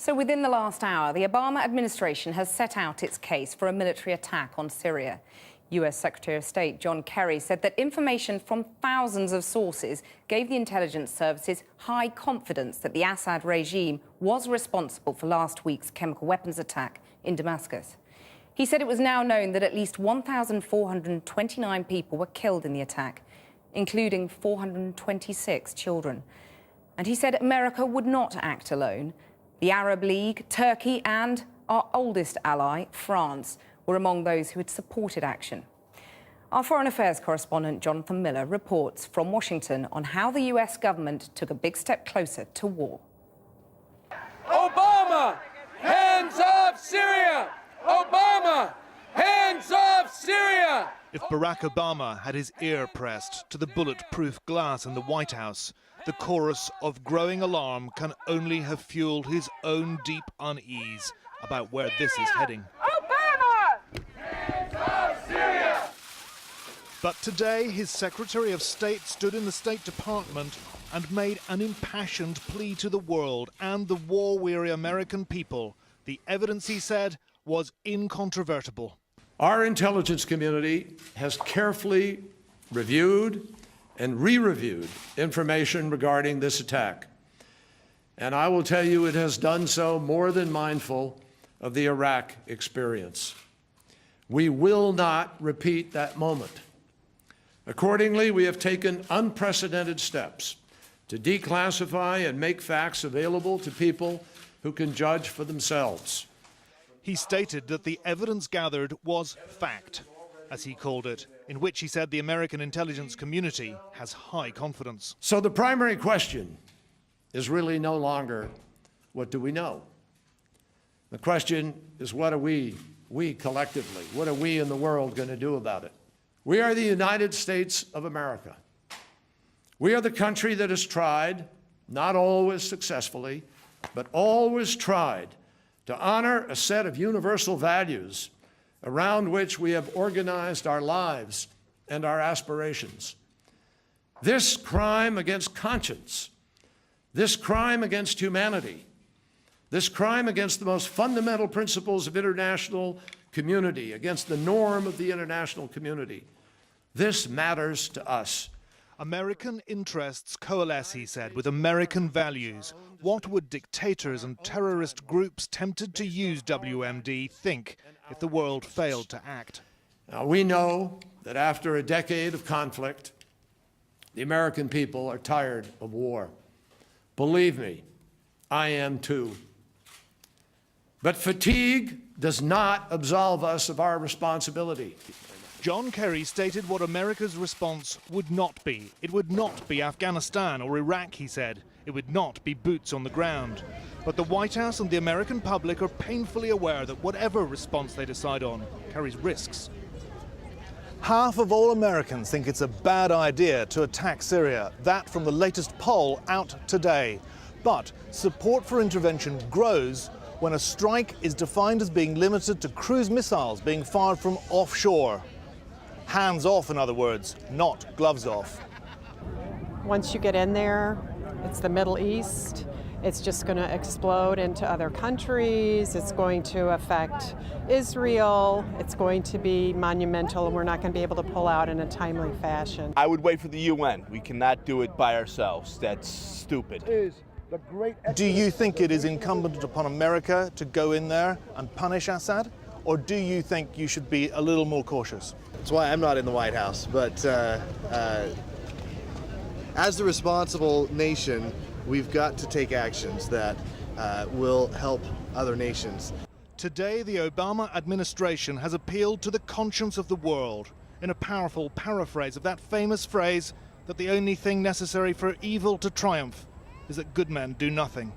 So within the last hour, the Obama administration has set out its case for a military attack on Syria. US Secretary of State John Kerry said that information from thousands of sources gave the intelligence services high confidence that the Assad regime was responsible for last week's chemical weapons attack in Damascus. He said it was now known that at least 1,429 people were killed in the attack, including 426 children. And he said America would not act alone. The Arab League, Turkey and our oldest ally, France, were among those who had supported action. Our Foreign Affairs correspondent Jonathan Miller reports from Washington on how the US government took a big step closer to war. Obama, hands off Syria! Obama, hands off Syria! If Barack Obama had his ear pressed to the bulletproof glass in the White House, the chorus of growing alarm can only have fueled his own deep unease about where this is heading. Obama! Hands off Syria! But today, his Secretary of State stood in the State Department and made an impassioned plea to the world and the war-weary American people. The evidence, he said, was incontrovertible. Our intelligence community has carefully reviewed and re-reviewed information regarding this attack. And I will tell you it has done so more than mindful of the Iraq experience. We will not repeat that moment. Accordingly, we have taken unprecedented steps to declassify and make facts available to people who can judge for themselves. He stated that the evidence gathered was fact, as he called it, in which he said the American intelligence community has high confidence. So the primary question is really no longer, what do we know? The question is, what are we collectively, what are we in the world going to do about it? We are the United States of America. We are the country that has tried, not always successfully, but always tried to honor a set of universal values around which we have organized our lives and our aspirations. This crime against conscience, this crime against humanity, this crime against the most fundamental principles of international community, against the norm of the international community, this matters to us. American interests coalesce, he said, with American values. What would dictators and terrorist groups tempted to use WMD think if the world failed to act? Now, we know that after a decade of conflict, the American people are tired of war. Believe me, I am too. But fatigue does not absolve us of our responsibility. John Kerry stated what America's response would not be. It would not be Afghanistan or Iraq, he said. It would not be boots on the ground. But the White House and the American public are painfully aware that whatever response they decide on carries risks. Half of all Americans think it's a bad idea to attack Syria. That from the latest poll out today. But support for intervention grows when a strike is defined as being limited to cruise missiles being fired from offshore. Hands off, in other words, not gloves off. Once you get in there, it's the Middle East. It's just going to explode into other countries. It's going to affect Israel. It's going to be monumental, and we're not going to be able to pull out in a timely fashion. I would wait for the UN. We cannot do it by ourselves. That's stupid. Do you think it is incumbent upon America to go in there and punish Assad? Or do you think you should be a little more cautious? That's why I'm not in the White House. But as the responsible nation, we've got to take actions that will help other nations. Today, the Obama administration has appealed to the conscience of the world in a powerful paraphrase of that famous phrase that the only thing necessary for evil to triumph is that good men do nothing.